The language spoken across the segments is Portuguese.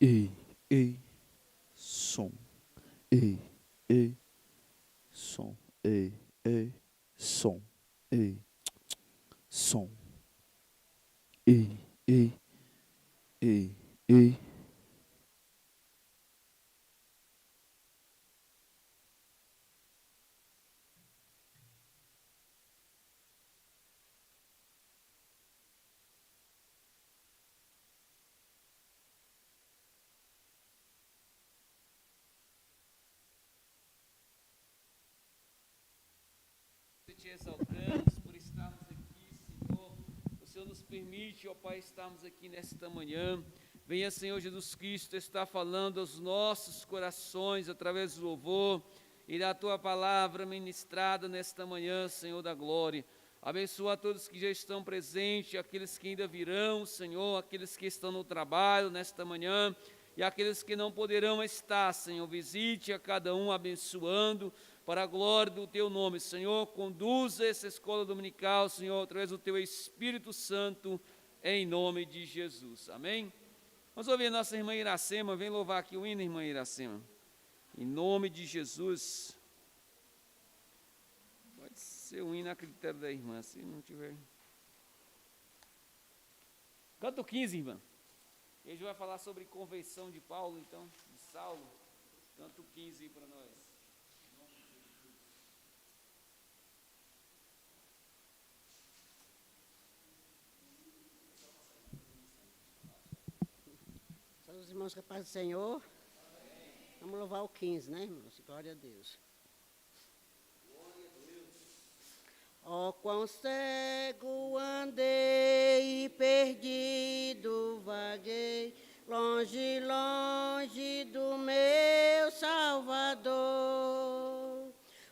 Ei, ei, som. Ei, ei, som. Ei, ei, som. Ei, som. Ei, ei, ei, ei. Te exaltamos por estarmos aqui, Senhor. O Senhor nos permite, ó Pai, estarmos aqui nesta manhã. Venha, Senhor Jesus Cristo, estar falando aos nossos corações através do louvor e da Tua palavra ministrada nesta manhã, Senhor da glória. Abençoa a todos que já estão presentes, aqueles que ainda virão, Senhor, aqueles que estão no trabalho nesta manhã e aqueles que não poderão estar, Senhor. Visite a cada um abençoando, para a glória do Teu nome, Senhor. Conduza essa escola dominical, Senhor, através do Teu Espírito Santo, em nome de Jesus. Amém? Vamos ouvir a nossa irmã Iracema. Vem louvar aqui o hino, irmã Iracema. Em nome de Jesus. Pode ser um hino a critério da irmã, se não tiver. Canto 15, irmã. Ele vai falar sobre conversão de Paulo, então, de Saulo. Canto 15 para nós. Os irmãos, que a paz do Senhor. Amém. Vamos louvar o 15, né, irmãos? Glória a Deus. Glória a Deus. Ó, quão cego andei e perdido vaguei, longe, longe do meu Salvador.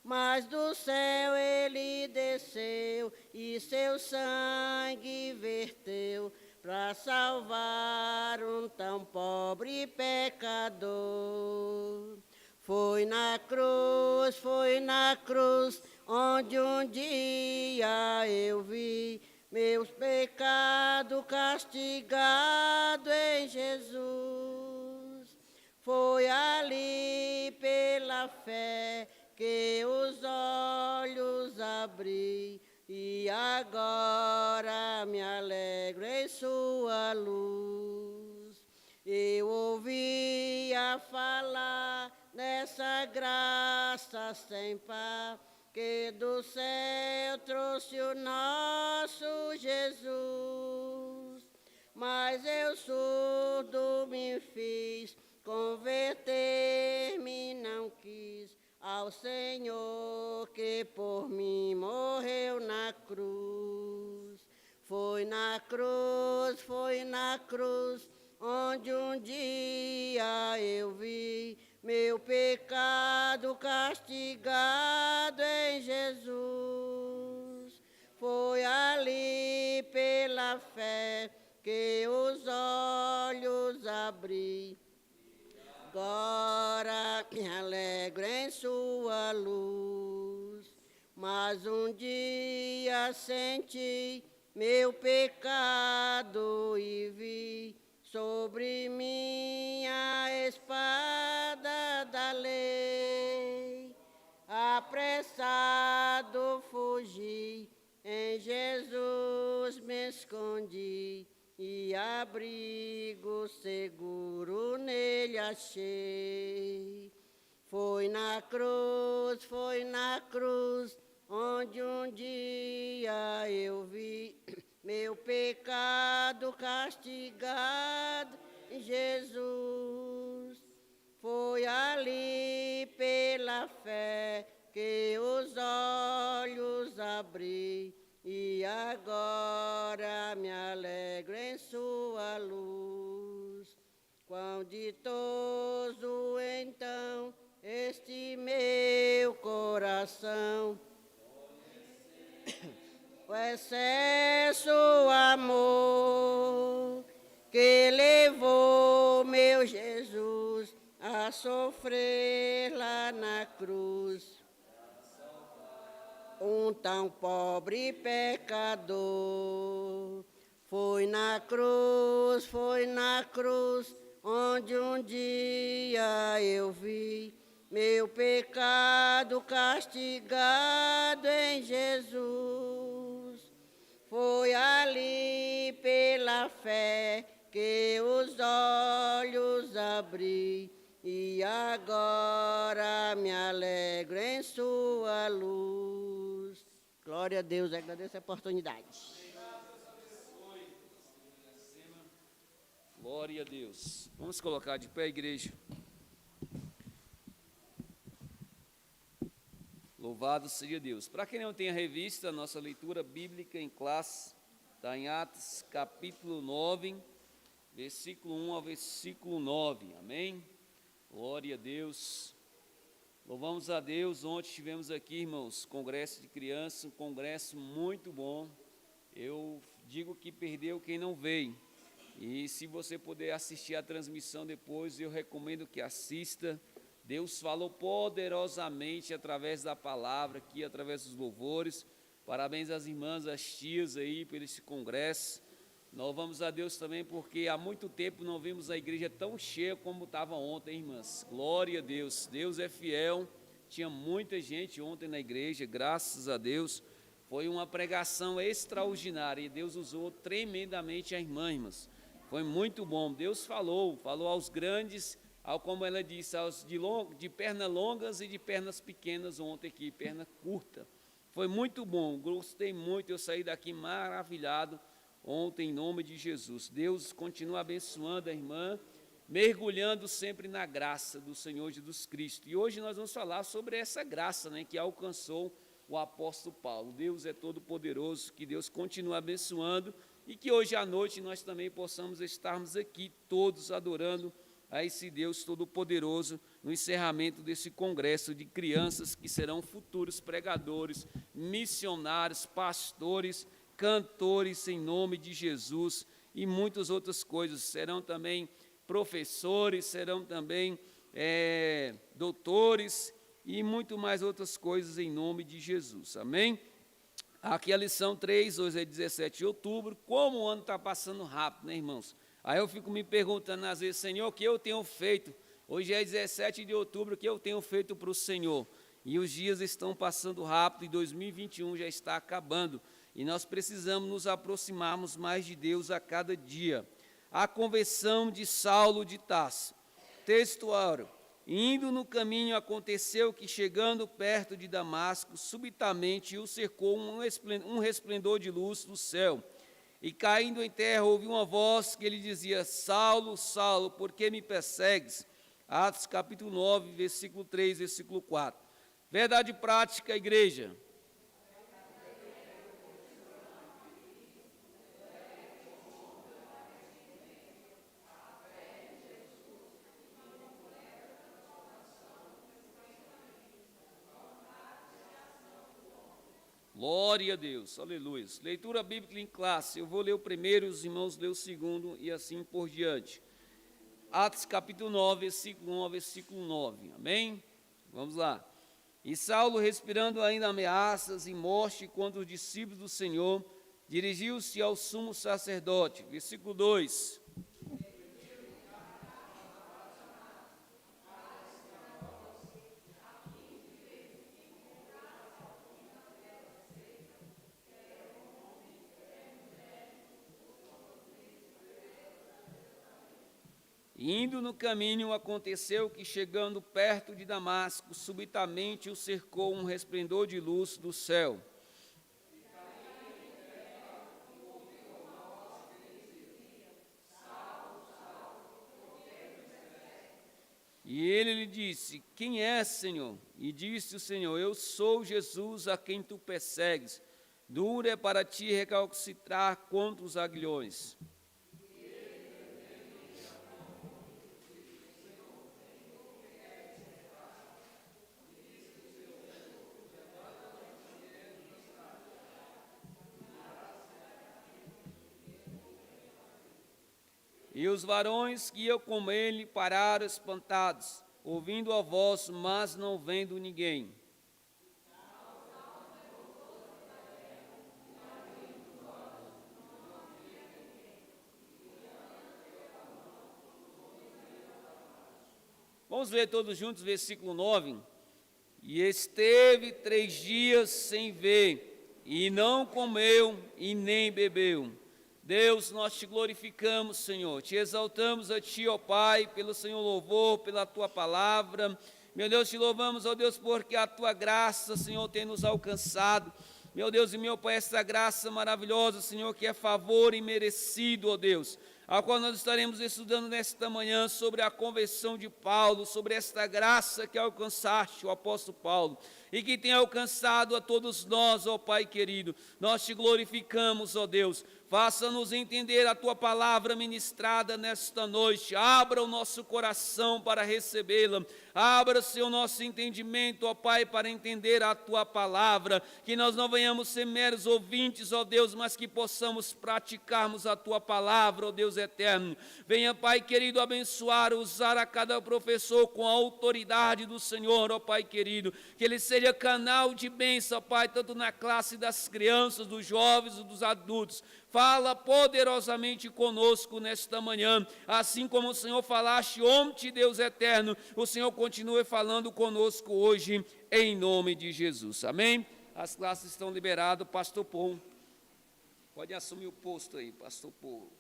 Mas do céu ele desceu e seu sangue verteu, para salvar um tão pobre pecador. Foi na cruz, onde um dia eu vi meus pecados castigados em Jesus. Foi ali pela fé que os olhos abri, e agora me alegro em sua luz. Eu ouvia falar nessa graça sem par, que do céu trouxe o nosso Jesus. Mas eu surdo me fiz, converter-me não quis ao Senhor que por mim morreu na cruz. Foi na cruz, onde um dia eu vi meu pecado castigado em Jesus. Foi ali pela fé que os olhos abri, agora me alegro em sua luz. Mas um dia senti meu pecado e vi sobre minha espada da lei. Apressado fugi, em Jesus me escondi, e abrigo seguro nele achei. Foi na cruz, onde um dia eu vi meu pecado castigado em Jesus. Foi ali pela fé que os olhos abri, e agora me alegro em sua luz. Quão ditoso então este meu coração, o excesso amor que levou meu Jesus a sofrer lá na cruz. Um tão pobre pecador. Foi na cruz, onde um dia eu vi meu pecado castigado em Jesus. Foi ali pela fé que os olhos abri, e agora me alegro em sua luz. Glória a Deus, agradeço a oportunidade. Glória a Deus. Vamos colocar de pé, igreja. Louvado seja Deus. Para quem não tem a revista, a nossa leitura bíblica em classe está em Atos capítulo 9, versículo 1 ao versículo 9. Amém? Glória a Deus. Louvamos a Deus. Ontem tivemos aqui, irmãos, congresso de crianças, um congresso muito bom. Eu digo que perdeu quem não veio. E se você puder assistir a transmissão depois, eu recomendo que assista. Deus falou poderosamente através da palavra aqui, através dos louvores. Parabéns às irmãs, às tias aí por esse congresso. Louvamos a Deus também porque há muito tempo não vimos a igreja tão cheia como estava ontem, irmãs. Glória a Deus, Deus é fiel. Tinha muita gente ontem na igreja, graças a Deus. Foi uma pregação extraordinária e Deus usou tremendamente a irmã, irmãs. Foi muito bom. Deus falou aos grandes, como ela disse, aos de pernas longas e de pernas pequenas ontem aqui, perna curta. Foi muito bom, gostei muito, eu saí daqui maravilhado ontem, em nome de Jesus. Deus continua abençoando a irmã, mergulhando sempre na graça do Senhor Jesus Cristo. E hoje nós vamos falar sobre essa graça, né, que alcançou o apóstolo Paulo. Deus é todo poderoso, que Deus continue abençoando e que hoje à noite nós também possamos estarmos aqui todos adorando a esse Deus todo-poderoso no encerramento desse congresso de crianças que serão futuros pregadores, missionários, pastores, cantores em nome de Jesus e muitas outras coisas. Serão também professores, serão também doutores e muito mais outras coisas em nome de Jesus. Amém? Aqui a lição 3, hoje é 17 de outubro. Como o ano está passando rápido, né, irmãos? Aí eu fico me perguntando às vezes, Senhor, o que eu tenho feito? Hoje é 17 de outubro, o que eu tenho feito para o Senhor? E os dias estão passando rápido e 2021 já está acabando. E nós precisamos nos aproximarmos mais de Deus a cada dia. A conversão de Saulo de Tarso. Textuário. Indo no caminho, aconteceu que, chegando perto de Damasco, subitamente o cercou um resplendor de luz do céu. E caindo em terra, ouviu uma voz que lhe dizia: Saulo, Saulo, por que me persegues? Atos capítulo 9, versículo 3, versículo 4. Verdade prática, igreja. Glória a Deus, aleluia. Leitura bíblica em classe. Eu vou ler o primeiro, os irmãos lêem o segundo e assim por diante. Atos capítulo 9, versículo 1 ao versículo 9. Amém? Vamos lá. E Saulo, respirando ainda ameaças e morte contra os discípulos do Senhor, dirigiu-se ao sumo sacerdote. Versículo 2. Indo no caminho, aconteceu que, chegando perto de Damasco, subitamente o cercou um resplendor de luz do céu. E ele lhe disse: Quem és, Senhor? E disse o Senhor: Eu sou Jesus a quem tu persegues. Duro é para ti recalcitrar contra os aguilhões. E os varões que iam com ele pararam espantados, ouvindo a voz, mas não vendo ninguém. Vamos ver todos juntos, versículo 9. E esteve 3 dias sem ver, e não comeu e nem bebeu. Deus, nós te glorificamos, Senhor, te exaltamos a Ti, ó Pai, pelo Senhor louvor, pela Tua palavra. Meu Deus, te louvamos, ó Deus, porque a Tua graça, Senhor, tem nos alcançado. Meu Deus e meu Pai, essa graça maravilhosa, Senhor, que é favor imerecido, ó Deus, a qual nós estaremos estudando nesta manhã sobre a conversão de Paulo, sobre esta graça que alcançaste o apóstolo Paulo, e que tem alcançado a todos nós, ó Pai querido. Nós te glorificamos, ó Deus. Faça-nos entender a Tua palavra ministrada nesta noite. Abra o nosso coração para recebê-la. Abra-se o nosso entendimento, ó Pai, para entender a Tua palavra. Que nós não venhamos ser meros ouvintes, ó Deus, mas que possamos praticarmos a Tua palavra, ó Deus eterno. Venha, Pai querido, abençoar, usar a cada professor com a autoridade do Senhor, ó Pai querido. Que ele seja canal de bênção, ó Pai, tanto na classe das crianças, dos jovens e dos adultos. Fala poderosamente conosco nesta manhã, assim como o Senhor falaste ontem, Deus eterno, o Senhor continue falando conosco hoje, em nome de Jesus, amém? As classes estão liberadas, pastor Paul, pode assumir o posto aí, pastor Paul.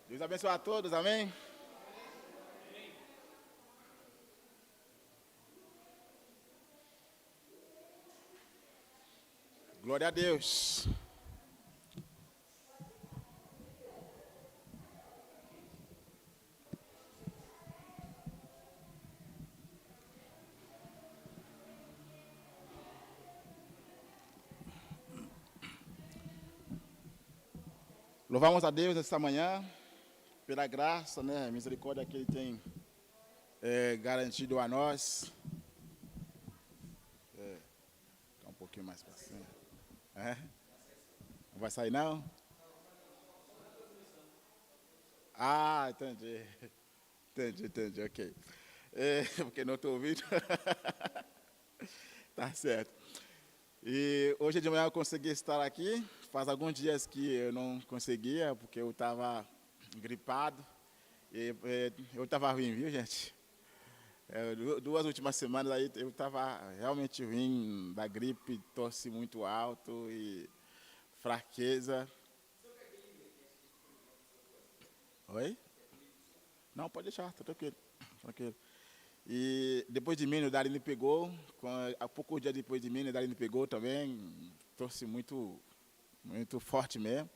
Deus abençoe a todos, amém? Glória a Deus. Louvamos a Deus esta manhã, pela graça, né, misericórdia que Ele tem garantido a nós. Tá um pouquinho mais para cima. Não vai sair, não? Ah, entendi. Entendi, ok. Porque não estou ouvindo. Tá certo. E hoje de manhã eu consegui estar aqui. Faz alguns dias que eu não conseguia, porque eu estava gripado. E eu estava ruim, viu, gente? 2 últimas semanas aí eu estava realmente ruim da gripe, tosse muito alto e fraqueza. Oi? Não, pode deixar, tá tranquilo. E depois de mim, o Darine pegou. Há poucos dias depois de mim, o Darine pegou também. Tosse muito forte mesmo.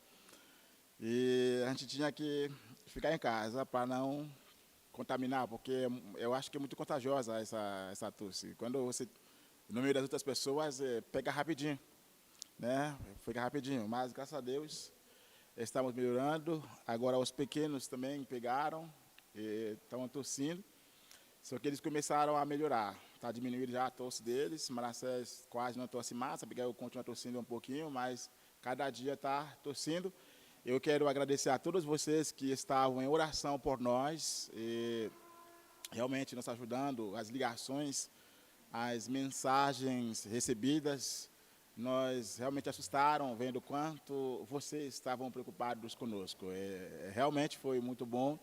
E a gente tinha que ficar em casa para não contaminar, porque eu acho que é muito contagiosa essa tosse. Quando você, no meio das outras pessoas, pega rapidinho, né? Fica rapidinho, mas graças a Deus estamos melhorando. Agora os pequenos também pegaram, estão tossindo, só que eles começaram a melhorar. Está diminuindo já a tosse deles. Manassés quase não tosse mais, Abigail continua tossindo um pouquinho, mas cada dia está tossindo. Eu quero agradecer a todos vocês que estavam em oração por nós, e realmente nos ajudando, as ligações, as mensagens recebidas, nós realmente assustaram vendo quanto vocês estavam preocupados conosco. Realmente foi muito bom.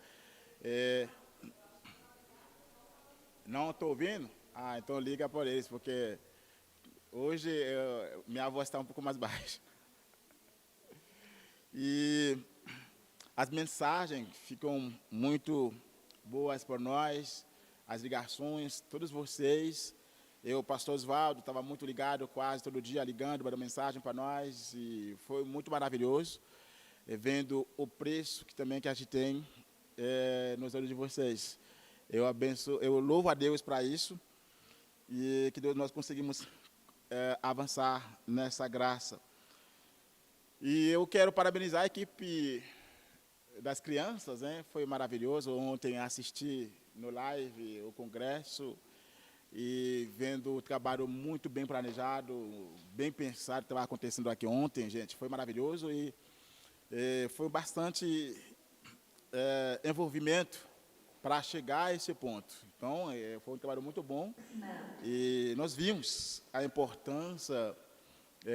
Não estou ouvindo? Ah, então liga por eles, porque hoje minha voz está um pouco mais baixa. E as mensagens ficam muito boas por nós, as ligações, todos vocês. Eu, o pastor Osvaldo, estava muito ligado quase todo dia, ligando, mandando mensagem para nós, e foi muito maravilhoso, vendo o preço que também que a gente tem nos olhos de vocês. Eu louvo a Deus para isso, e que nós conseguimos avançar nessa graça. E eu quero parabenizar a equipe das crianças, né? Foi maravilhoso. Ontem assisti no live o congresso e vendo o trabalho muito bem planejado, bem pensado, que estava acontecendo aqui ontem, gente. Foi maravilhoso e foi bastante envolvimento para chegar a esse ponto. Então, foi um trabalho muito bom. E nós vimos a importância,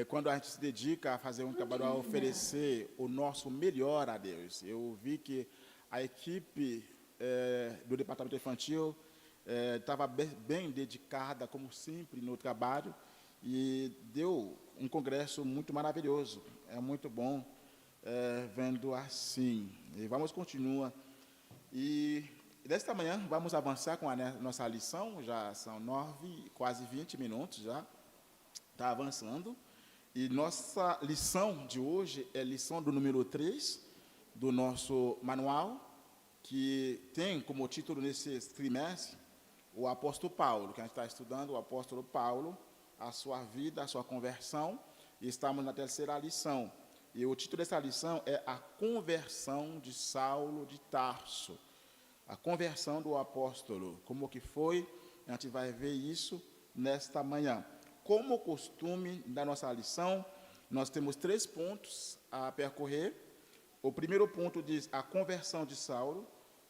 quando a gente se dedica a fazer um trabalho, a oferecer o nosso melhor a Deus. Eu vi que a equipe do departamento infantil estava bem dedicada, como sempre, no trabalho, e deu um congresso muito maravilhoso. É muito bom vendo assim. E vamos continuar. E desta manhã vamos avançar com a nossa lição. Já são 9, quase 20 minutos já. Está avançando. E nossa lição de hoje é a lição do número 3 do nosso manual, que tem como título nesse trimestre o apóstolo Paulo, que a gente está estudando, o apóstolo Paulo, a sua vida, a sua conversão, e estamos na terceira lição. E o título dessa lição é a conversão de Saulo de Tarso. A conversão do apóstolo. Como que foi? A gente vai ver isso nesta manhã. Como costume da nossa lição, nós temos 3 pontos a percorrer. O primeiro ponto diz a conversão de Saulo,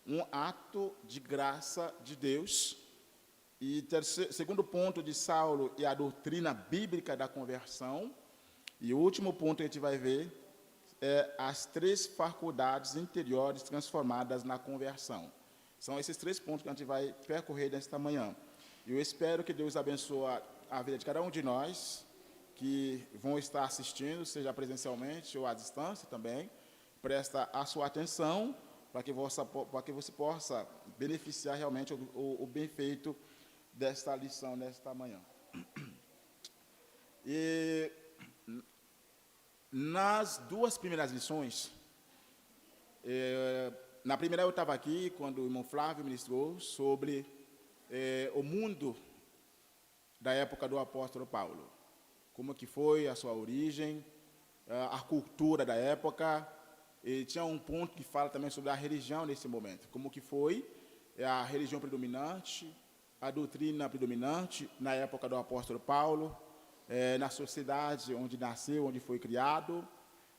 um ato de graça de Deus. E segundo ponto de Saulo e a doutrina bíblica da conversão. E o último ponto que a gente vai ver é as 3 faculdades interiores transformadas na conversão. São esses 3 pontos que a gente vai percorrer nesta manhã. Eu espero que Deus abençoe a vida de cada um de nós que vão estar assistindo, seja presencialmente ou à distância também. Presta a sua atenção para que você possa beneficiar realmente o bem feito desta lição nesta manhã. E nas 2 primeiras lições, na primeira eu estava aqui quando o irmão Flávio ministrou sobre o mundo da época do apóstolo Paulo, como que foi a sua origem, a cultura da época, e tinha um ponto que fala também sobre a religião nesse momento, como que foi a religião predominante, a doutrina predominante na época do apóstolo Paulo, na sociedade onde nasceu, onde foi criado.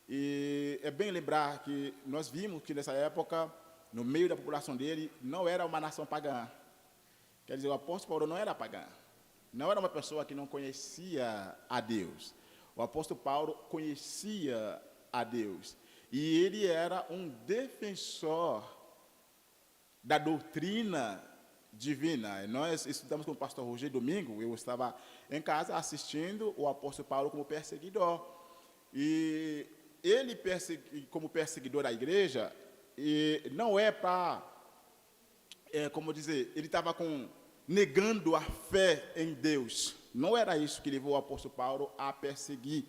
E é bem lembrar que nós vimos que nessa época, no meio da população dele, não era uma nação pagã. Quer dizer, o apóstolo Paulo não era pagão, não era uma pessoa que não conhecia a Deus. O apóstolo Paulo conhecia a Deus. E ele era um defensor da doutrina divina. Nós estudamos com o pastor Rogério domingo, eu estava em casa assistindo o apóstolo Paulo como perseguidor. E ele, como perseguidor da igreja, e não é para, como dizer, ele estava negando a fé em Deus. Não era isso que levou o apóstolo Paulo a perseguir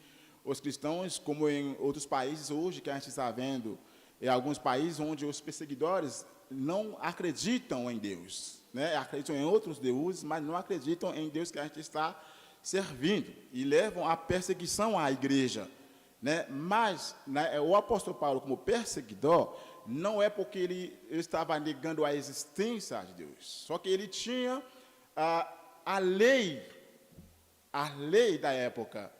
os cristãos, como em outros países hoje, que a gente está vendo, em alguns países onde os perseguidores não acreditam em Deus, né? Acreditam em outros deuses, mas não acreditam em Deus que a gente está servindo, e levam a perseguição à igreja, né? Mas o apóstolo Paulo, como perseguidor, não é porque ele estava negando a existência de Deus, só que ele tinha a lei da época,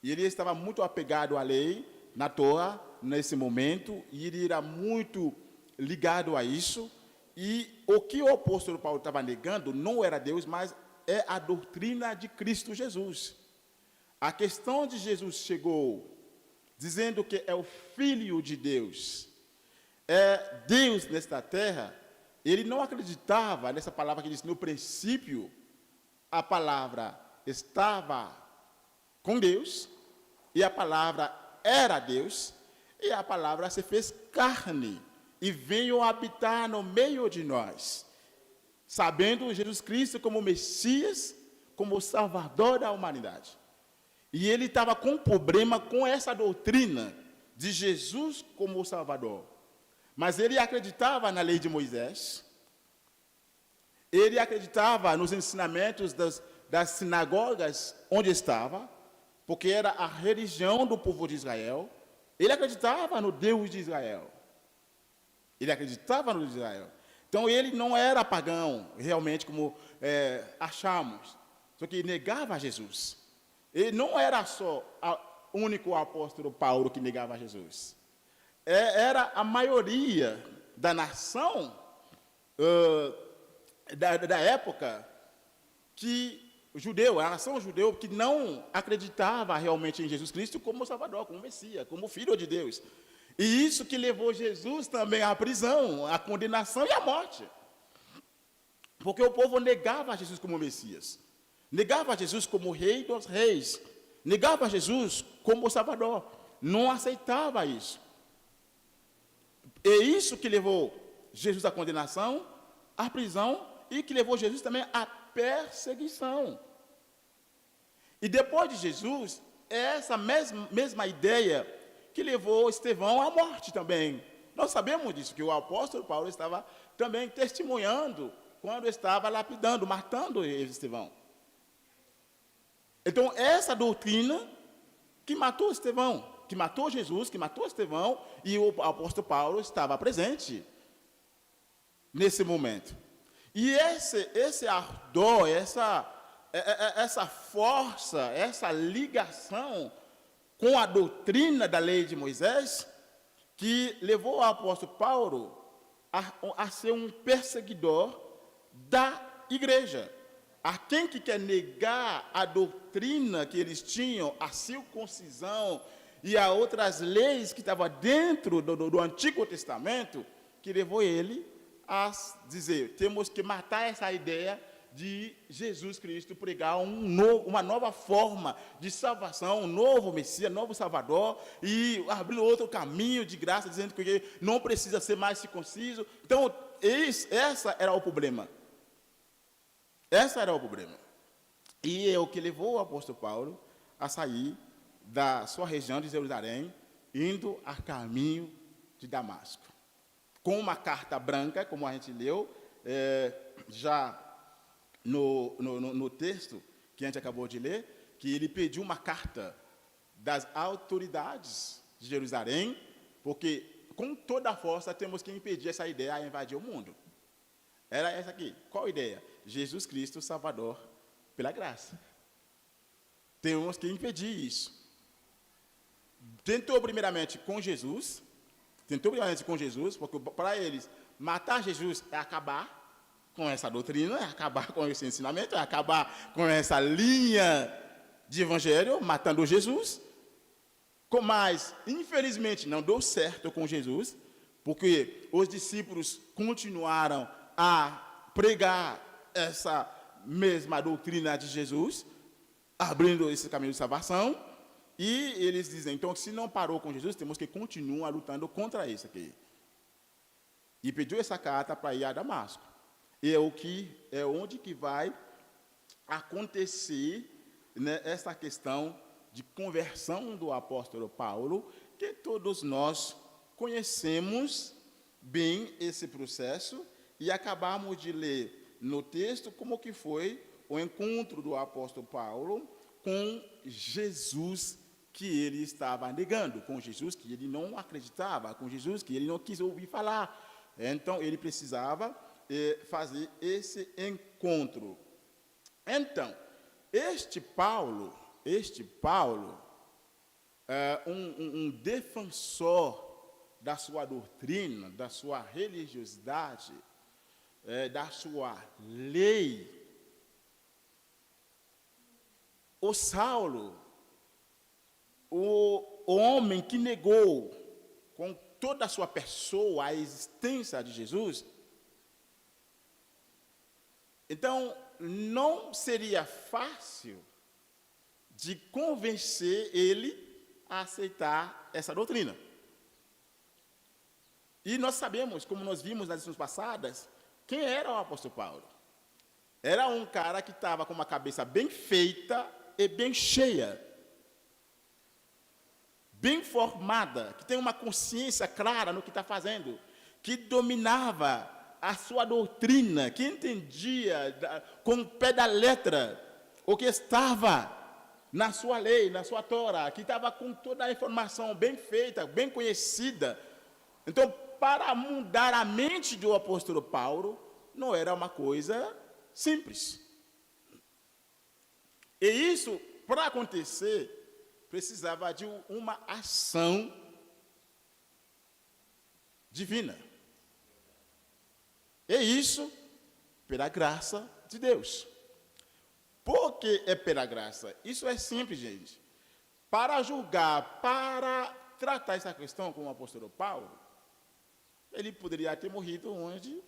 e ele estava muito apegado à lei, na Torá, nesse momento, e ele era muito ligado a isso. E o que o apóstolo Paulo estava negando não era Deus, mas é a doutrina de Cristo Jesus. A questão de Jesus chegou dizendo que é o Filho de Deus, é Deus nesta terra. Ele não acreditava nessa palavra que diz: no princípio a palavra estava com Deus, e a palavra era Deus, e a palavra se fez carne e veio habitar no meio de nós, sabendo Jesus Cristo como Messias, como Salvador da humanidade. E ele estava com problema com essa doutrina de Jesus como Salvador. Mas ele acreditava na lei de Moisés, ele acreditava nos ensinamentos das sinagogas onde estava, porque era a religião do povo de Israel. Ele acreditava no Deus de Israel. Ele acreditava no Deus de Israel. Então ele não era pagão, realmente, como achamos, só que negava Jesus. Ele não era só o único apóstolo Paulo que negava Jesus. Era a maioria da nação da época que o judeu, a nação judeu, que não acreditava realmente em Jesus Cristo como Salvador, como Messias, como Filho de Deus. E isso que levou Jesus também à prisão, à condenação e à morte. Porque o povo negava Jesus como Messias, negava Jesus como Rei dos Reis, negava Jesus como Salvador, não aceitava isso. É isso que levou Jesus à condenação, à prisão, e que levou Jesus também à perseguição. E depois de Jesus, é essa mesma ideia que levou Estevão à morte também. Nós sabemos disso, que o apóstolo Paulo estava também testemunhando quando estava lapidando, matando Estevão. Então, essa doutrina que matou Estevão, que matou Jesus, que matou Estevão, e o apóstolo Paulo estava presente nesse momento. E esse ardor, essa força, essa ligação com a doutrina da lei de Moisés, que levou o apóstolo Paulo a ser um perseguidor da igreja. A quem que quer negar a doutrina que eles tinham, a circuncisão e a outras leis que estavam dentro do Antigo Testamento, que levou ele a dizer, temos que matar essa ideia de Jesus Cristo, pregar uma nova forma de salvação, um novo Messias, um novo Salvador, e abrir outro caminho de graça, dizendo que não precisa ser mais circunciso. Então, essa era o problema. Esse era o problema. E é o que levou o apóstolo Paulo a sair da sua região de Jerusalém, indo a caminho de Damasco. Com uma carta branca, como a gente leu, já no texto que a gente acabou de ler, que ele pediu uma carta das autoridades de Jerusalém, porque com toda a força temos que impedir essa ideia a invadir o mundo. Era essa aqui. Qual a ideia? Jesus Cristo Salvador pela graça. Temos que impedir isso. Tentou primeiramente com Jesus, porque para eles matar Jesus é acabar com essa doutrina, é acabar com esse ensinamento, é acabar com essa linha de evangelho, matando Jesus. Mas, infelizmente, não deu certo com Jesus, porque os discípulos continuaram a pregar essa mesma doutrina de Jesus, abrindo esse caminho de salvação, e eles dizem, então, se não parou com Jesus, temos que continuar lutando contra isso aqui. E pediu essa carta para ir a Damasco. E é onde que vai acontecer, né, essa questão de conversão do apóstolo Paulo, que todos nós conhecemos bem esse processo, e acabamos de ler no texto como que foi o encontro do apóstolo Paulo com Jesus que ele estava negando, com Jesus que ele não acreditava, com Jesus que ele não quis ouvir falar. Então, ele precisava fazer esse encontro. Então, este Paulo é um defensor da sua doutrina, da sua religiosidade, da sua lei. O Saulo, o homem que negou com toda a sua pessoa a existência de Jesus, então não seria fácil de convencer ele a aceitar essa doutrina. E nós sabemos, como nós vimos nas lições passadas, quem era o apóstolo Paulo. Era um cara que estava com uma cabeça bem feita e bem cheia, bem formada, que tem uma consciência clara no que está fazendo, que dominava a sua doutrina, que entendia com o pé da letra o que estava na sua lei, na sua Torá, que estava com toda a informação bem feita, bem conhecida. Então, para mudar a mente do apóstolo Paulo, não era uma coisa simples. E isso, para acontecer, precisava de uma ação divina. E isso pela graça de Deus. Por que é pela graça? Isso é simples, gente. Para julgar, para tratar essa questão com o apóstolo Paulo, ele poderia ter morrido onde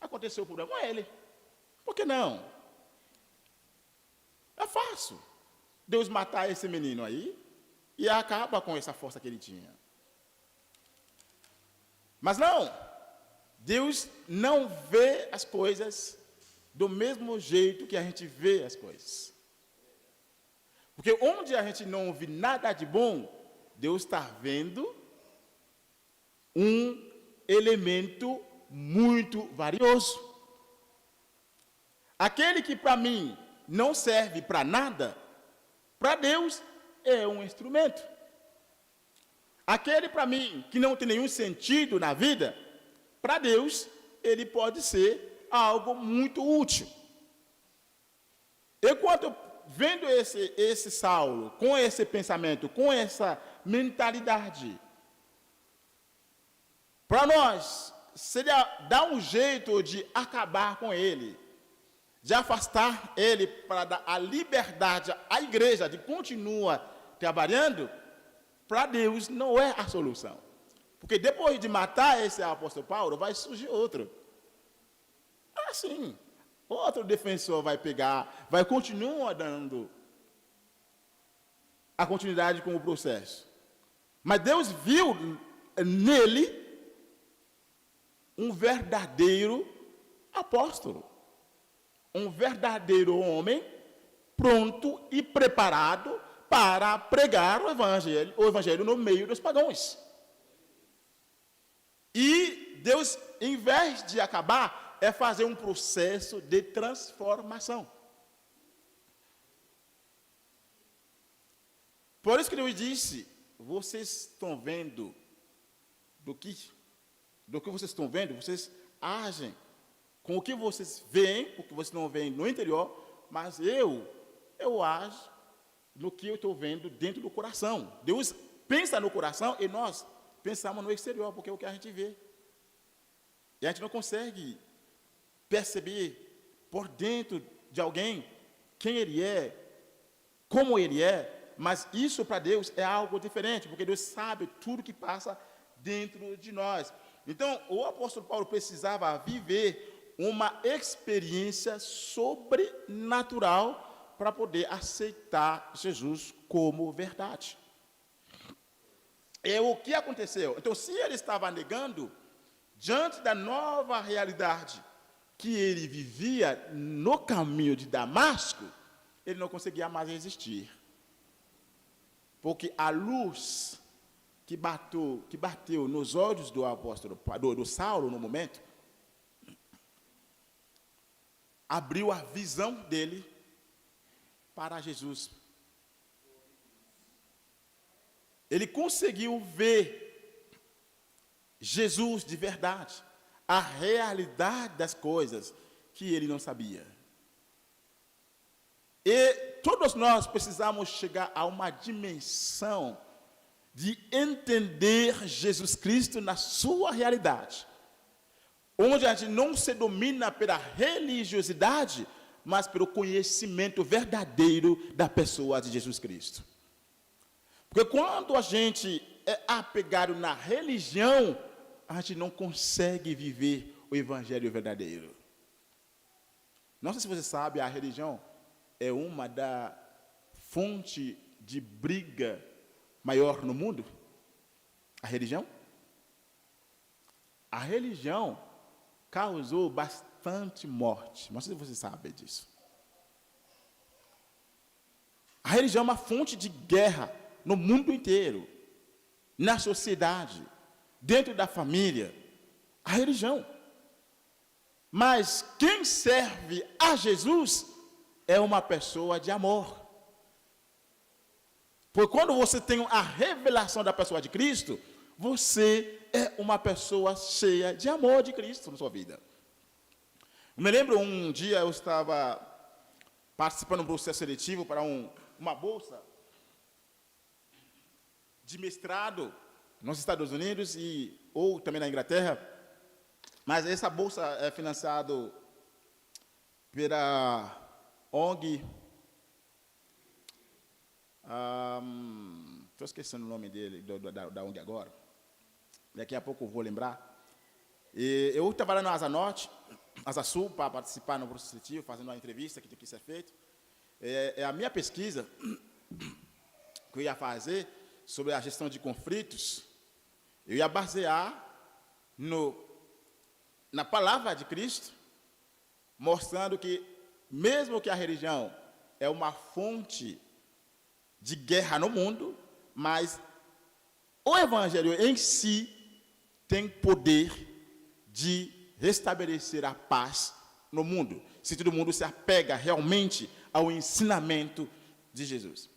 aconteceu o problema com ele. Por que não? É fácil Deus matar esse menino aí e acaba com essa força que ele tinha. Mas não, Deus não vê as coisas do mesmo jeito que a gente vê as coisas. Porque onde a gente não vê nada de bom, Deus está vendo um elemento muito valioso. Aquele que para mim não serve para nada, para Deus é um instrumento. Aquele para mim que não tem nenhum sentido na vida, para Deus ele pode ser algo muito útil. Enquanto vendo esse Saulo, com esse pensamento, com essa mentalidade, para nós seria dar um jeito de acabar com ele, de afastar ele para dar a liberdade à igreja de continuar trabalhando. Para Deus não é a solução. Porque depois de matar esse apóstolo Paulo, vai surgir outro. Assim, outro defensor vai pegar, vai continuar dando a continuidade com o processo. Mas Deus viu nele um verdadeiro apóstolo. Um verdadeiro homem pronto e preparado para pregar o evangelho no meio dos pagãos. E Deus, em vez de acabar, é fazer um processo de transformação. Por isso que Deus disse, vocês estão vendo do que vocês estão vendo, vocês agem com o que vocês veem, o que vocês não veem no interior, mas eu ajo no que eu estou vendo dentro do coração. Deus pensa no coração e nós pensamos no exterior, porque é o que a gente vê. E a gente não consegue perceber por dentro de alguém quem ele é, como ele é, mas isso para Deus é algo diferente, porque Deus sabe tudo que passa dentro de nós. Então, o apóstolo Paulo precisava viver uma experiência sobrenatural para poder aceitar Jesus como verdade. É o que aconteceu. Então, se ele estava negando, diante da nova realidade que ele vivia no caminho de Damasco, ele não conseguia mais resistir. Porque a luz que bateu nos olhos do apóstolo, do Saulo no momento, abriu a visão dele para Jesus. Ele conseguiu ver Jesus de verdade, a realidade das coisas que ele não sabia. E todos nós precisamos chegar a uma dimensão de entender Jesus Cristo na sua realidade, onde a gente não se domina pela religiosidade, mas pelo conhecimento verdadeiro da pessoa de Jesus Cristo. Porque quando a gente é apegado na religião, a gente não consegue viver o evangelho verdadeiro. Não sei se você sabe, a religião é uma da fonte de briga maior no mundo. A religião causou bastante morte. Não sei se você sabe disso. A religião é uma fonte de guerra no mundo inteiro, na sociedade, dentro da família. A religião. Mas quem serve a Jesus é uma pessoa de amor. Porque quando você tem a revelação da pessoa de Cristo, você é uma pessoa cheia de amor de Cristo na sua vida. Eu me lembro um dia eu estava participando de um processo seletivo para uma bolsa de mestrado nos Estados Unidos ou também na Inglaterra. Mas essa bolsa é financiada pela ONG, estou esquecendo o nome dele, da ONG agora, daqui a pouco eu vou lembrar. E eu estava lá no Asa Norte, Asa Sul, para participar no processo seletivo, fazendo uma entrevista que tinha que ser feita. É a minha pesquisa que eu ia fazer sobre a gestão de conflitos, eu ia basear na palavra de Cristo, mostrando que, mesmo que a religião é uma fonte de guerra no mundo, mas o evangelho em si tem poder de restabelecer a paz no mundo, se todo mundo se apega realmente ao ensinamento de Jesus.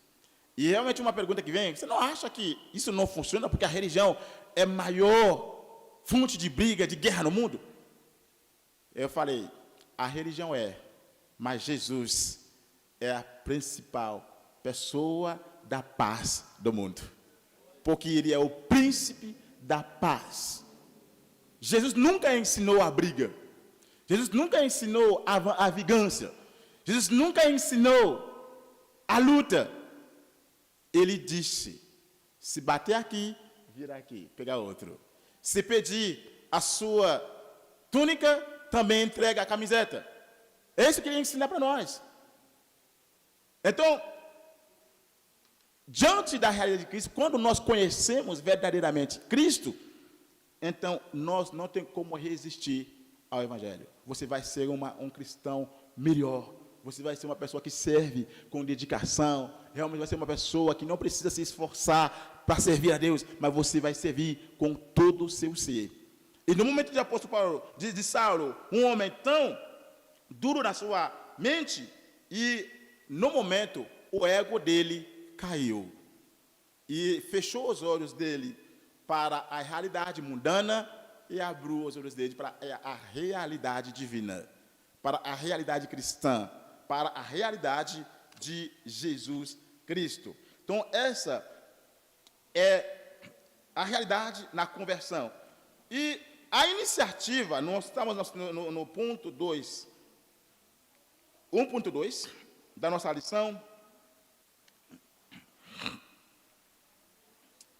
E realmente uma pergunta que vem, você não acha que isso não funciona porque a religião é a maior fonte de briga, de guerra no mundo? Eu falei, a religião mas Jesus é a principal pessoa da paz do mundo. Porque ele é o príncipe da paz. Jesus nunca ensinou a briga. Jesus nunca ensinou a vingança. Jesus nunca ensinou a luta. Ele disse, se bater aqui, vira aqui, pegar outro. Se pedir a sua túnica, também entrega a camiseta. É isso que ele ensina para nós. Então, diante da realidade de Cristo, quando nós conhecemos verdadeiramente Cristo, então nós não temos como resistir ao Evangelho. Você vai ser um cristão melhor. Você vai ser uma pessoa que serve com dedicação. Realmente vai ser uma pessoa que não precisa se esforçar para servir a Deus, mas você vai servir com todo o seu ser. E no momento de apóstolo Paulo, de Saulo, um homem tão duro na sua mente, e no momento o ego dele caiu. E fechou os olhos dele para a realidade mundana e abriu os olhos dele para a realidade divina, para a realidade cristã, para a realidade de Jesus Cristo. Então, essa é a realidade na conversão. E a iniciativa, nós estamos no ponto 2, 1.2 da nossa lição.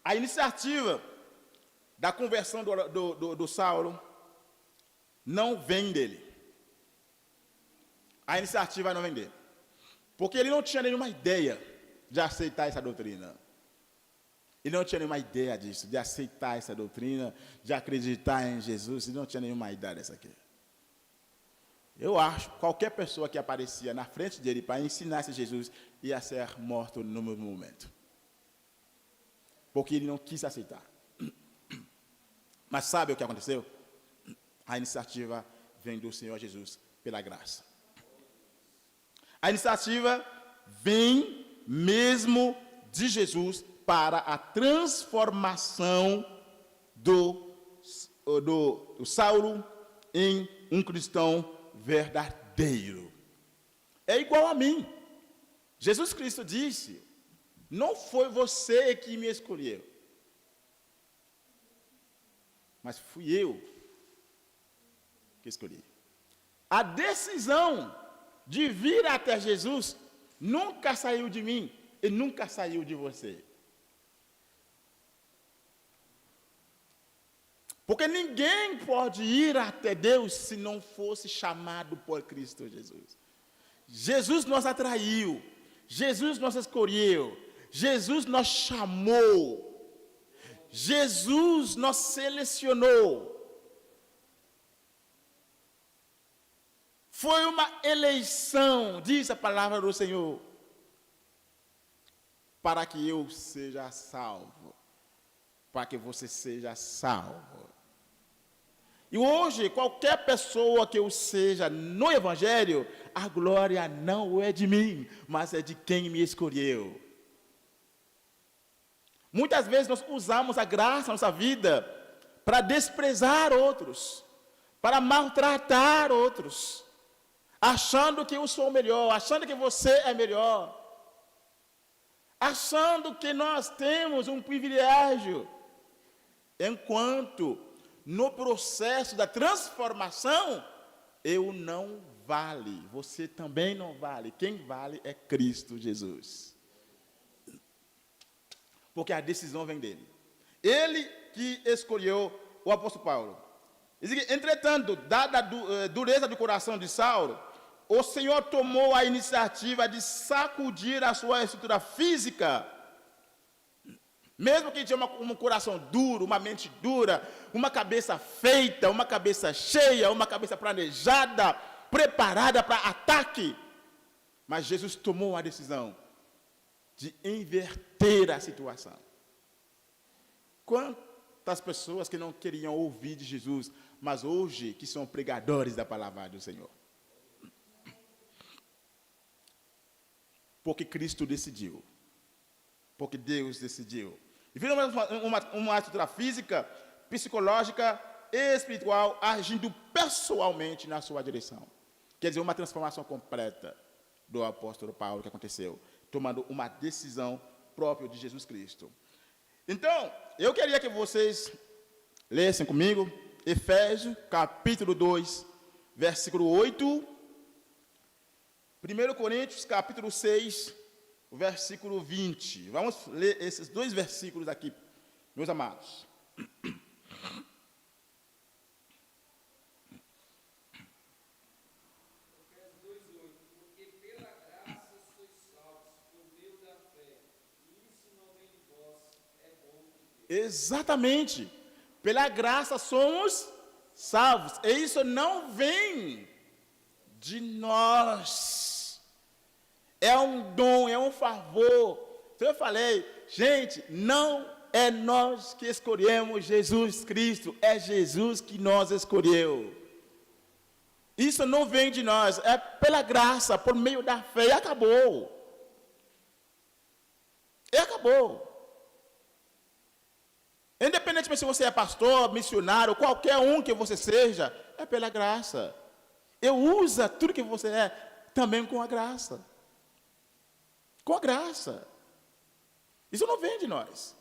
A iniciativa da conversão do Saulo não vem dele. A iniciativa não vem dele. Porque ele não tinha nenhuma ideia de aceitar essa doutrina. Ele não tinha nenhuma ideia disso, de aceitar essa doutrina, de acreditar em Jesus. Ele não tinha nenhuma ideia dessa aqui. Eu acho que qualquer pessoa que aparecia na frente dele para ensinar esse Jesus ia ser morto no mesmo momento. Porque ele não quis aceitar. Mas sabe o que aconteceu? A iniciativa vem do Senhor Jesus pela graça. A iniciativa vem mesmo de Jesus para a transformação do Saulo em um cristão verdadeiro. É igual a mim. Jesus Cristo disse, não foi você que me escolheu, mas fui eu que escolhi. A decisão de vir até Jesus nunca saiu de mim e nunca saiu de você. Porque ninguém pode ir até Deus se não fosse chamado por Cristo Jesus. Jesus nos atraiu, Jesus nos escolheu, Jesus nos chamou, Jesus nos selecionou. Foi uma eleição, diz a palavra do Senhor, para que eu seja salvo, para que você seja salvo. E hoje, qualquer pessoa que eu seja no Evangelho, a glória não é de mim, mas é de quem me escolheu. Muitas vezes nós usamos a graça na nossa vida para desprezar outros, para maltratar outros, achando que eu sou melhor, achando que você é melhor, achando que nós temos um privilégio, enquanto no processo da transformação, eu não vale, você também não vale. Quem vale é Cristo Jesus. Porque a decisão vem dele. Ele que escolheu o apóstolo Paulo. Entretanto, dada a dureza do coração de Saulo, o Senhor tomou a iniciativa de sacudir a sua estrutura física. Mesmo que tinha um coração duro, uma mente dura, uma cabeça feita, uma cabeça cheia, uma cabeça planejada, preparada para ataque. Mas Jesus tomou a decisão de inverter a situação. Quantas pessoas que não queriam ouvir de Jesus, mas hoje que são pregadores da palavra do Senhor. Porque Cristo decidiu. Porque Deus decidiu. E viram uma estrutura física, psicológica e espiritual agindo pessoalmente na sua direção. Quer dizer, uma transformação completa do apóstolo Paulo que aconteceu, tomando uma decisão própria de Jesus Cristo. Então, eu queria que vocês lessem comigo Efésios, capítulo 2, versículo 8. 1 Coríntios, capítulo 6, versículo 20. Vamos ler esses dois versículos aqui, meus amados. Exatamente. Pela graça somos salvos. E isso não vem de nós. É um dom, é um favor. Então eu falei, gente, não é nós que escolhemos Jesus Cristo. É Jesus que nos escolheu. Isso não vem de nós. É pela graça, por meio da fé. E acabou. E acabou. Independentemente se você é pastor, missionário, qualquer um que você seja, é pela graça. Eu uso tudo que você é também com a graça. Com a graça. Isso não vem de nós.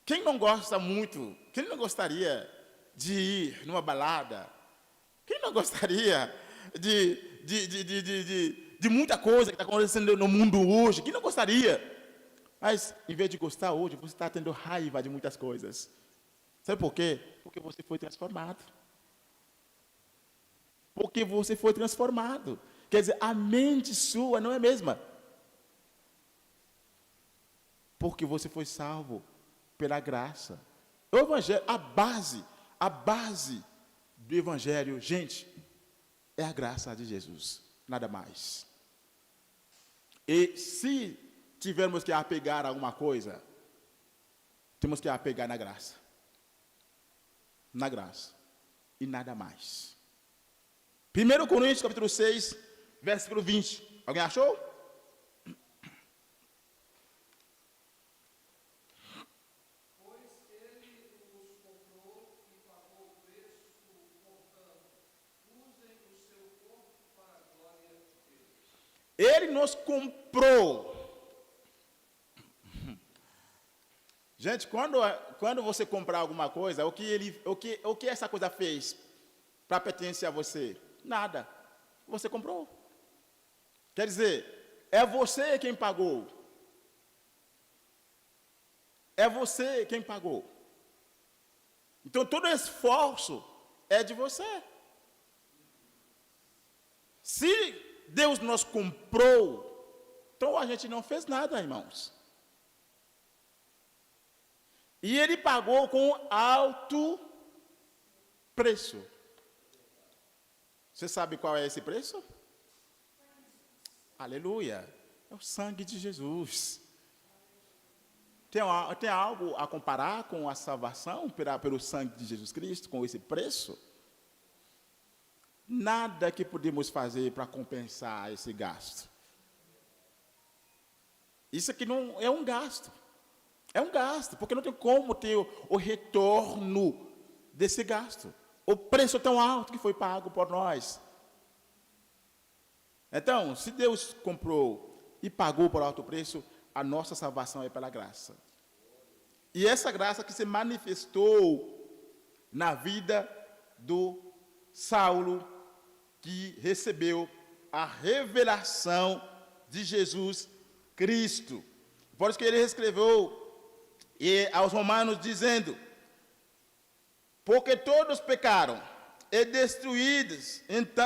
Quem não gosta muito, quem não gostaria de ir numa balada? Quem não gostaria de muita coisa que está acontecendo no mundo hoje? Quem não gostaria? Mas, em vez de gostar hoje, você está tendo raiva de muitas coisas. Sabe por quê? Porque você foi transformado. Porque você foi transformado. Quer dizer, a mente sua não é a mesma. Porque você foi salvo pela graça. O Evangelho, a base do Evangelho, gente, é a graça de Jesus. Nada mais. E se tivermos que apegar a alguma coisa, temos que apegar na graça. Na graça. E nada mais. 1 Coríntios, capítulo 6, versículo 20. Alguém achou? Ele nos comprou. Gente, quando você comprar alguma coisa, o que essa coisa fez para pertencer a você? Nada. Você comprou. Quer dizer, é você quem pagou. É você quem pagou. Então, todo esforço é de você. Se Deus nos comprou, então a gente não fez nada, irmãos. E Ele pagou com alto preço. Você sabe qual é esse preço? Aleluia. É o sangue de Jesus. Tem algo a comparar com a salvação pelo sangue de Jesus Cristo, com esse preço? Nada que podemos fazer para compensar esse gasto. Isso aqui não é um gasto. É um gasto, porque não tem como ter o retorno desse gasto. O preço tão alto que foi pago por nós. Então, se Deus comprou e pagou por alto preço, a nossa salvação é pela graça. E essa graça que se manifestou na vida do Saulo, que recebeu a revelação de Jesus Cristo. Por isso que ele escreveu aos Romanos dizendo: porque todos pecaram e destruídos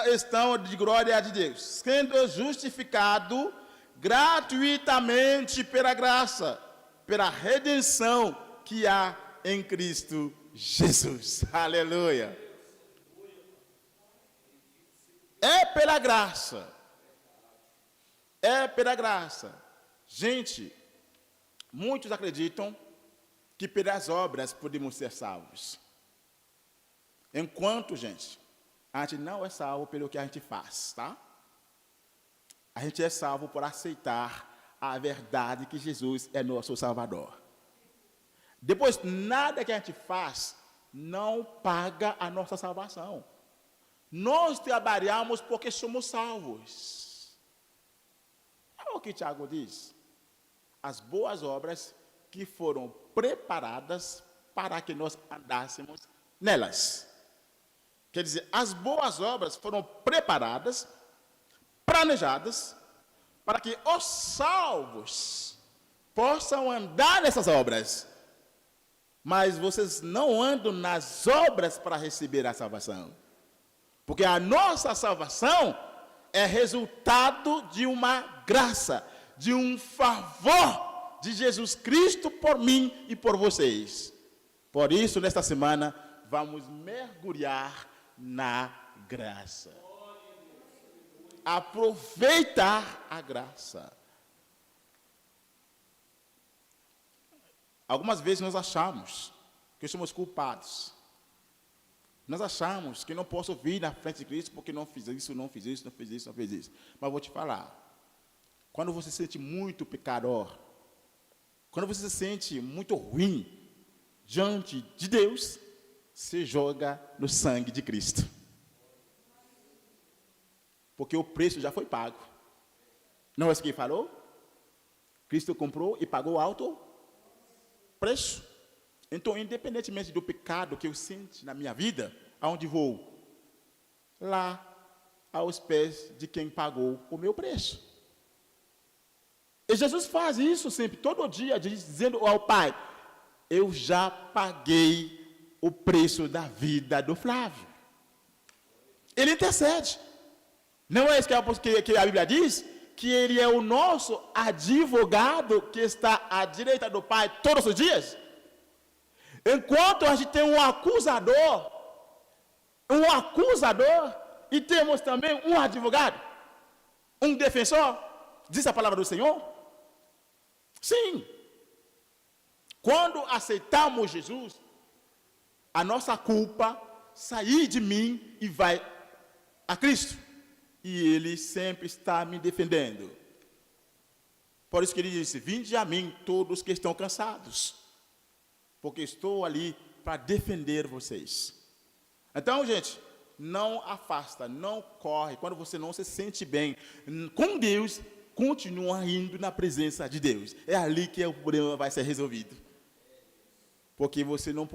estão de glória de Deus, sendo justificado gratuitamente pela graça, pela redenção que há em Cristo Jesus. Aleluia. É pela graça. É pela graça. Gente, muitos acreditam que pelas obras podemos ser salvos. Enquanto, gente, a gente não é salvo pelo que a gente faz, tá? A gente é salvo por aceitar a verdade que Jesus é nosso Salvador. Depois, nada que a gente faz não paga a nossa salvação. Nós trabalhamos porque somos salvos. É o que Tiago diz. As boas obras que foram preparadas para que nós andássemos nelas. Quer dizer, as boas obras foram preparadas, planejadas, para que os salvos possam andar nessas obras. Mas vocês não andam nas obras para receber a salvação. Porque a nossa salvação é resultado de uma graça, de um favor de Jesus Cristo por mim e por vocês. Por isso, nesta semana, vamos mergulhar na graça. Aproveitar a graça. Algumas vezes nós achamos que somos culpados. Nós achamos que não posso vir na frente de Cristo porque não fiz isso, não fiz isso, não fiz isso, não fiz isso. Mas vou te falar. Quando você se sente muito pecador, quando você se sente muito ruim diante de Deus, se joga no sangue de Cristo. Porque o preço já foi pago. Não é isso que ele falou? Cristo comprou e pagou alto preço. Então, independentemente do pecado que eu sinto na minha vida, aonde vou? Lá, aos pés de quem pagou o meu preço. E Jesus faz isso sempre, todo dia, dizendo ao Pai: eu já paguei o preço da vida do Flávio. Ele intercede. Não é isso que a Bíblia diz? Que ele é o nosso advogado que está à direita do Pai todos os dias? Enquanto a gente tem um acusador, e temos também um advogado, um defensor, diz a palavra do Senhor? Sim. Quando aceitamos Jesus, a nossa culpa sai de mim e vai a Cristo. E Ele sempre está me defendendo. Por isso que Ele disse: vinde a mim todos que estão cansados, porque estou ali para defender vocês. Então, gente, não afasta, não corre. Quando você não se sente bem com Deus, continua indo na presença de Deus. É ali que o problema vai ser resolvido. Porque você não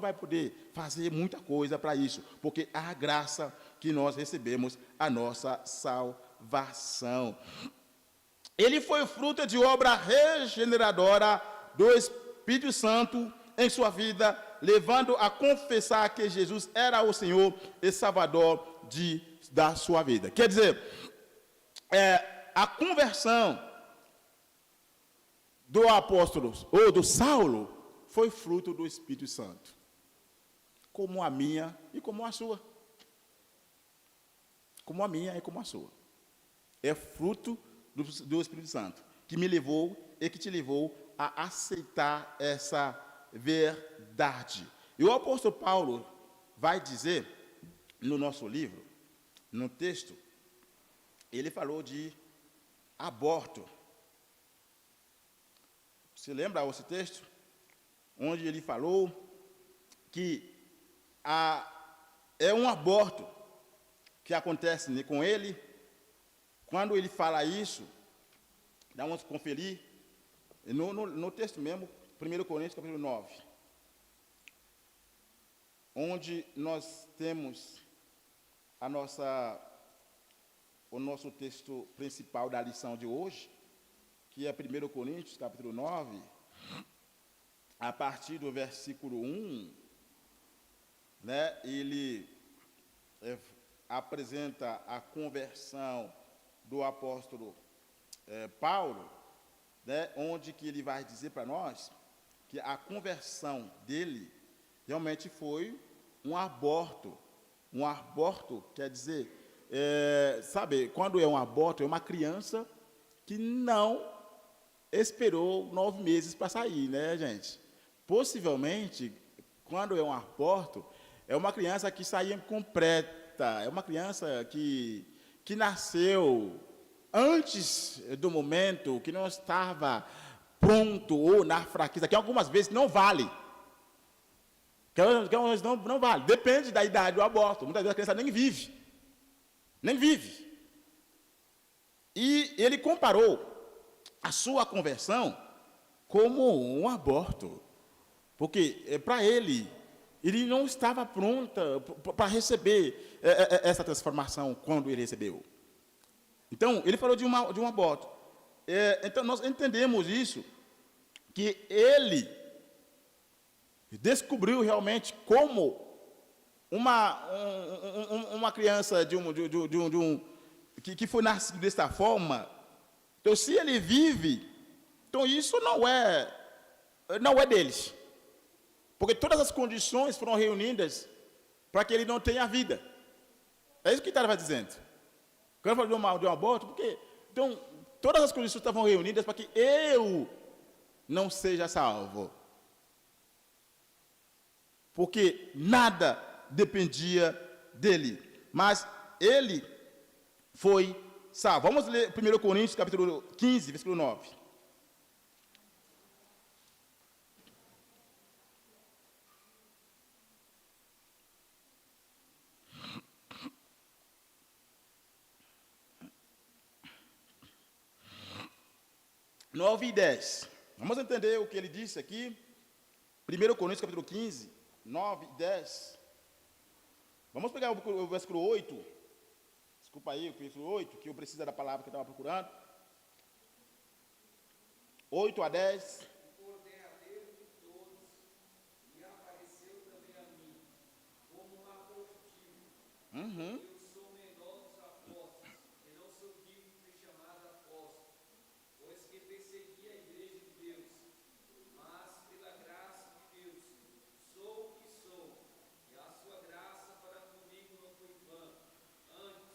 vai poder fazer muita coisa para isso. Porque a graça que nós recebemos, a nossa salvação. Ele foi fruto de obra regeneradora do Espírito Santo em sua vida, levando a confessar que Jesus era o Senhor e Salvador da sua vida. Quer dizer, a conversão do apóstolo, ou do Saulo, foi fruto do Espírito Santo. Como a minha e como a sua. Como a minha e como a sua. É fruto do Espírito Santo, que me levou e que te levou a aceitar essa verdade. E o apóstolo Paulo vai dizer, no nosso livro, no texto, ele falou de aborto. Você lembra esse texto? Onde ele falou que é um aborto que acontece com ele. Quando ele fala isso, vamos conferir no texto mesmo, 1 Coríntios capítulo 9. onde nós temos o nosso texto principal da lição de hoje, que é 1 Coríntios, capítulo 9, a partir do versículo 1, né, ele apresenta a conversão do apóstolo Paulo, né, onde que ele vai dizer para nós que a conversão dele realmente foi um aborto. Um aborto quer dizer, sabe, quando é um aborto, é uma criança que não esperou 9 meses para sair, né, gente? Possivelmente, quando é um aborto, é uma criança que saiu incompleta, é uma criança que nasceu antes do momento, que não estava pronto ou na fraqueza, que algumas vezes não vale. Que algumas vezes não vale, depende da idade do aborto. Muitas vezes a criança nem vive. Nem vive. E ele comparou a sua conversão como um aborto. Porque para ele não estava pronto para receber essa transformação quando ele recebeu. Então, ele falou de um aborto. Então, nós entendemos isso, que ele descobriu realmente como uma criança que foi nascida desta forma. Então, se ele vive, então isso não é deles. Porque todas as condições foram reunidas para que ele não tenha vida. É isso que ele estava dizendo. Quando eu falo de um aborto, porque então, todas as condições estavam reunidas para que eu não seja salvo. Porque nada dependia dele. Mas ele foi salvo. Vamos ler 1 Coríntios, capítulo 15, versículo 9. Nove e 10. Vamos entender o que ele disse aqui. 1 Coríntios, capítulo 15, 9 e 10. Vamos pegar o versículo 8. Desculpa aí, o versículo 8, que eu preciso da palavra que eu estava procurando. 8 a 10. O cordeiro de todos me apareceu também a mim, como um abortivo. Eu sou o menor dos apóstolos, e não sou digno de ser chamado apóstolo, pois que persegui a igreja de Deus. Mas, pela graça de Deus, sou o que sou, e a sua graça para comigo não foi vã. Antes,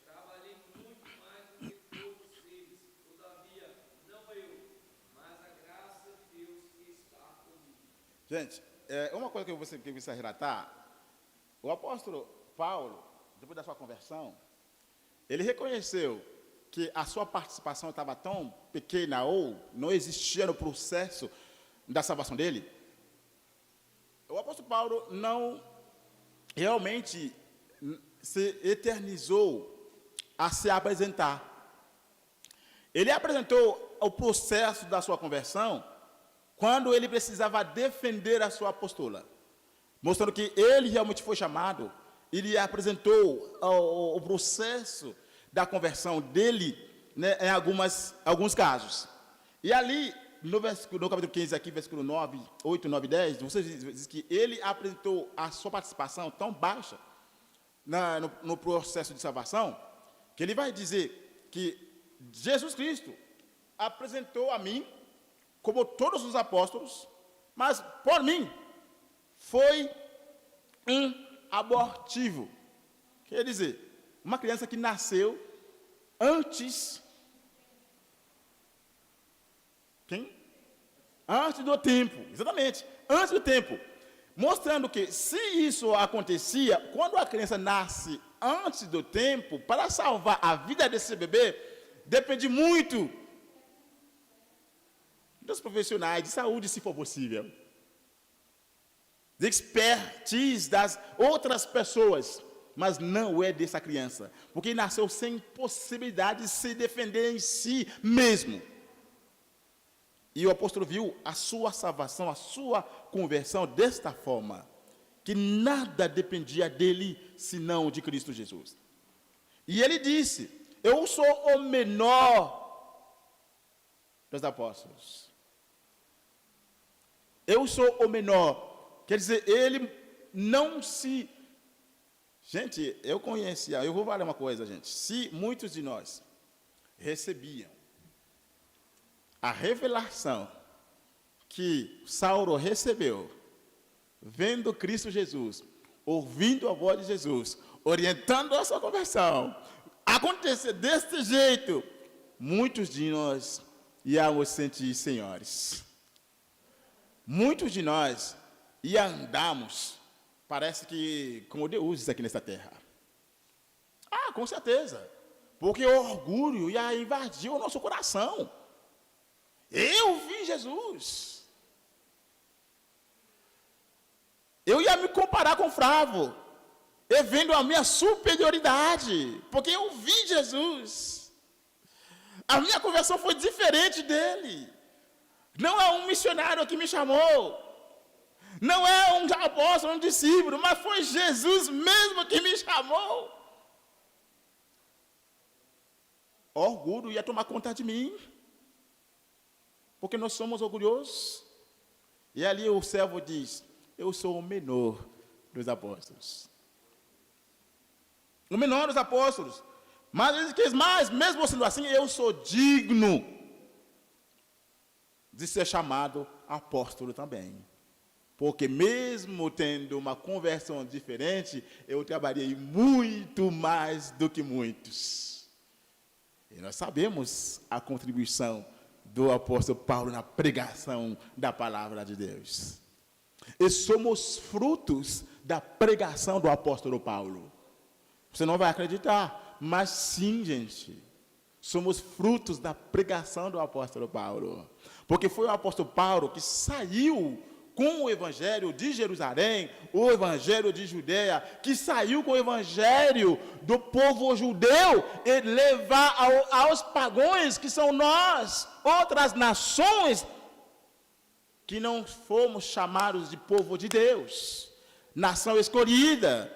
trabalhei muito mais do que todos eles, todavia, não eu, mas a graça de Deus que está comigo. Gente, uma coisa que eu preciso relatar, o apóstolo Paulo, depois da sua conversão, ele reconheceu que a sua participação estava tão pequena ou não existia no processo da salvação dele. O apóstolo Paulo não realmente se eternizou a se apresentar. Ele apresentou o processo da sua conversão quando ele precisava defender a sua apostila, mostrando que ele realmente foi chamado. Ele apresentou o processo da conversão dele, né, em alguns casos. E ali, no capítulo 15, aqui, versículo 9, 8, 9 e 10, você diz que ele apresentou a sua participação tão baixa no processo de salvação, que ele vai dizer que Jesus Cristo apresentou a mim, como todos os apóstolos, mas por mim foi um abortivo. Quer dizer, uma criança que nasceu antes. Quem? Antes do tempo, exatamente, antes do tempo. Mostrando que, se isso acontecia, quando a criança nasce antes do tempo, para salvar a vida desse bebê, depende muito dos profissionais de saúde, se for possível, de expertise das outras pessoas, mas não é dessa criança, porque nasceu sem possibilidade de se defender em si mesmo. E o apóstolo viu a sua salvação, a sua conversão desta forma. que nada dependia dele, senão de Cristo Jesus. E ele disse, eu sou o menor dos apóstolos. Eu sou o menor. Quer dizer, ele não se... Gente, eu conhecia, eu vou falar uma coisa, gente. Se muitos de nós recebiam a revelação que Saulo recebeu, vendo Cristo Jesus, ouvindo a voz de Jesus, orientando a sua conversão, acontecer desse jeito, muitos de nós íamos sentir senhores. Muitos de nós andamos, parece que como deuses aqui nessa terra. Ah, com certeza. Porque o orgulho ia invadir o nosso coração. Eu vi Jesus. Eu ia me comparar com o Flávio, eu vendo a minha superioridade, porque eu vi Jesus. A minha conversão foi diferente dele. Não é um missionário que me chamou, não é um apóstolo, um discípulo, mas foi Jesus mesmo que me chamou. Orgulho ia tomar conta de mim, porque nós somos orgulhosos. E ali o servo diz, eu sou o menor dos apóstolos. O menor dos apóstolos. Mas ele diz, mas mesmo sendo assim, eu sou digno de ser chamado apóstolo também. Porque mesmo tendo uma conversão diferente, eu trabalhei muito mais do que muitos. E nós sabemos a contribuição do apóstolo Paulo na pregação da palavra de Deus. E somos frutos da pregação do apóstolo Paulo. Você não vai acreditar, mas sim, gente. Somos frutos da pregação do apóstolo Paulo. Porque foi o apóstolo Paulo que saiu com o evangelho de Jerusalém, o evangelho de Judeia, que saiu com o evangelho do povo judeu e levar aos pagãos, que são nós, outras nações, que não fomos chamados de povo de Deus, nação escolhida.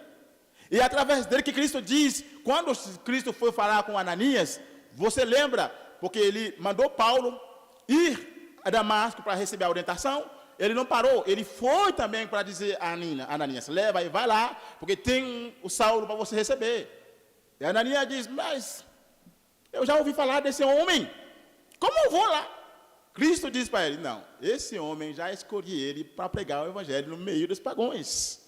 E através dele que Cristo diz, quando Cristo foi falar com Ananias, você lembra, porque ele mandou Paulo ir a Damasco para receber a orientação, ele não parou, ele foi também para dizer a Ananias, leva e vai lá, porque tem o Saulo para você receber. E Ananias diz, mas eu já ouvi falar desse homem, como eu vou lá? Cristo diz para ele, não, esse homem já escolhi ele para pregar o evangelho no meio dos pagãos.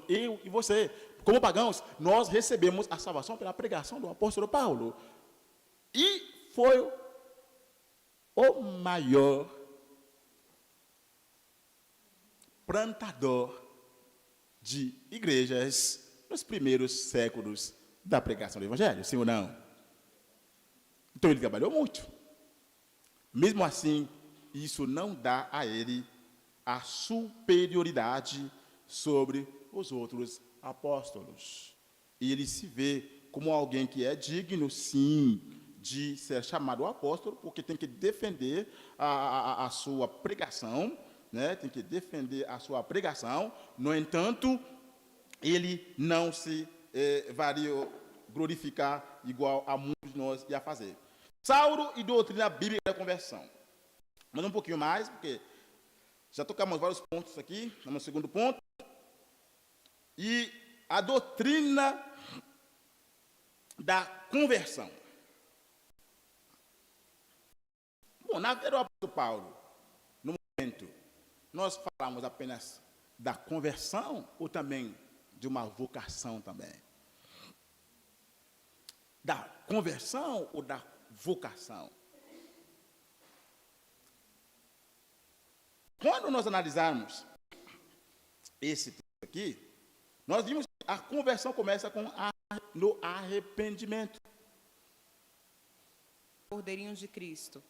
Eu e você, como pagãos, nós recebemos a salvação pela pregação do apóstolo Paulo. E foi o maior plantador de igrejas nos primeiros séculos da pregação do evangelho, sim ou não? Então ele trabalhou muito. Mesmo assim, isso não dá a ele a superioridade sobre os outros apóstolos. E ele se vê como alguém que é digno, sim, de ser chamado apóstolo, porque tem que defender a sua pregação, né? Tem que defender a sua pregação. No entanto, ele não se varia glorificar igual a muitos de nós ia fazer. Saulo e doutrina bíblica da conversão. Mas um pouquinho mais, porque já tocamos vários pontos aqui, no segundo ponto. E a doutrina da conversão. Bom, na vida do apóstolo Paulo, no momento, nós falamos apenas da conversão ou também de uma vocação também? Da conversão ou da vocação? Quando nós analisarmos esse texto aqui, nós vimos que a conversão começa no arrependimento. Cordeirinho de Cristo.